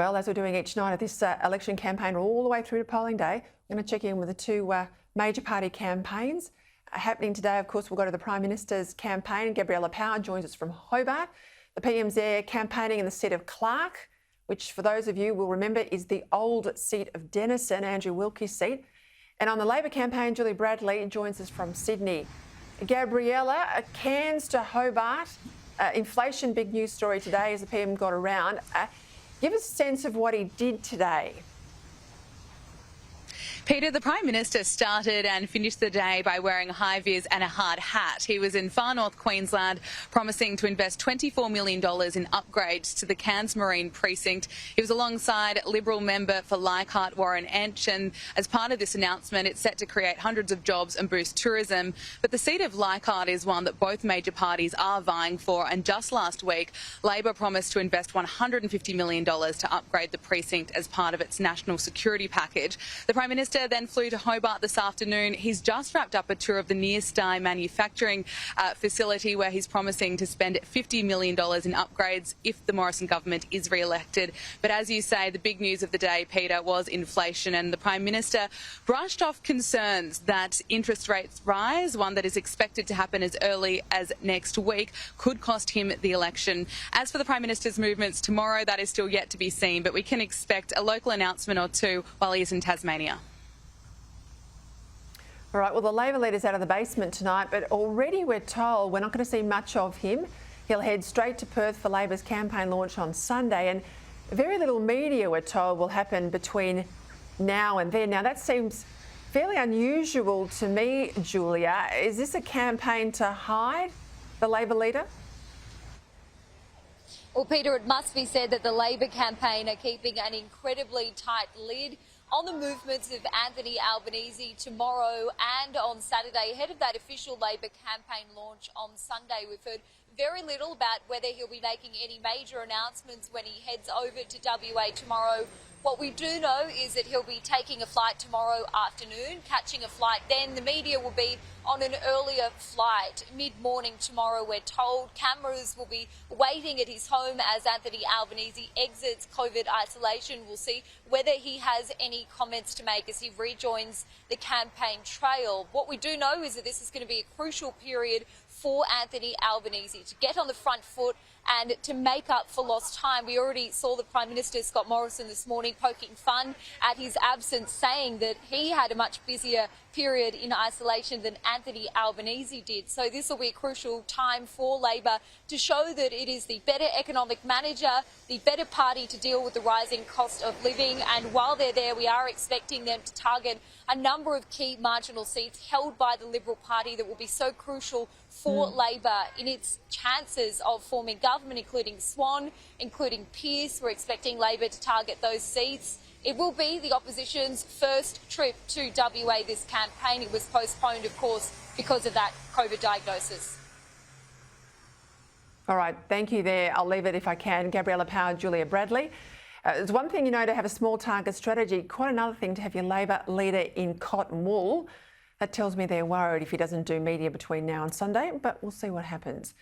Well, as we're doing each night of this election campaign all the way through to polling day, we're going to check in with the two major party campaigns. Happening today, of course, we'll go to the Prime Minister's campaign. Gabriella Power joins us from Hobart. The PM's there campaigning in the seat of Clark, which for those of you will remember is the old seat of Denison, Andrew Wilkie's seat. And on the Labor campaign, Julie Bradley joins us from Sydney. Gabriella, Cairns to Hobart. Inflation, big news story today as the PM got around. Give us a sense of what he did today. Peter, the Prime Minister started and finished the day by wearing high vis and a hard hat. He was in far north Queensland promising to invest $24 million in upgrades to the Cairns Marine Precinct. He was alongside Liberal member for Leichhardt, Warren Entsch, and as part of this announcement, it's set to create hundreds of jobs and boost tourism. But the seat of Leichhardt is one that both major parties are vying for, and just last week, Labor promised to invest $150 million to upgrade the precinct as part of its national security package. The Prime Minister then flew to Hobart this afternoon. He's just wrapped up a tour of the Nearstye manufacturing facility where he's promising to spend $50 million in upgrades if the Morrison government is re-elected. But as you say, the big news of the day, Peter, was inflation, and the Prime Minister brushed off concerns that interest rates rise, one that is expected to happen as early as next week, could cost him the election. As for the Prime Minister's movements tomorrow, that is still yet to be seen, but we can expect a local announcement or two while he is in Tasmania. All right, well, the Labor leader's out of the basement tonight, but already we're told we're not going to see much of him. He'll head straight to Perth for Labor's campaign launch on Sunday, and very little media, we're told, will happen between now and then. Now, that seems fairly unusual to me, Julia. Is this a campaign to hide the Labor leader? Well, Peter, it must be said that the Labor campaign are keeping an incredibly tight lid on the movements of Anthony Albanese tomorrow and on Saturday. Ahead of that official Labor campaign launch on Sunday, we've heard very little about whether he'll be making any major announcements when he heads over to WA tomorrow. What we do know is that he'll be taking a flight tomorrow afternoon, catching a flight then. The media will be on an earlier flight mid-morning tomorrow, we're told. Cameras will be waiting at his home as Anthony Albanese exits COVID isolation. We'll see whether he has any comments to make as he rejoins the campaign trail. What we do know is that this is going to be a crucial period for Anthony Albanese to get on the front foot and to make up for lost time. We already saw the Prime Minister, Scott Morrison, this morning poking fun at his absence, saying that he had a much busier period in isolation than Anthony Albanese did. So this will be a crucial time for Labor to show that it is the better economic manager, the better party to deal with the rising cost of living. And while they're there, we are expecting them to target a number of key marginal seats held by the Liberal Party that will be so crucial for Labor in its chances of forming government, including Swan, including Pearce. We're expecting Labor to target those seats. It will be the opposition's first trip to WA this campaign. It was postponed, of course, because of that COVID diagnosis. All right, thank you there. I'll leave it if I can. Gabriella Power, Julia Bradley. It's one thing, to have a small target strategy. Quite another thing to have your Labor leader in cotton wool. That tells me they're worried if he doesn't do media between now and Sunday, but we'll see what happens.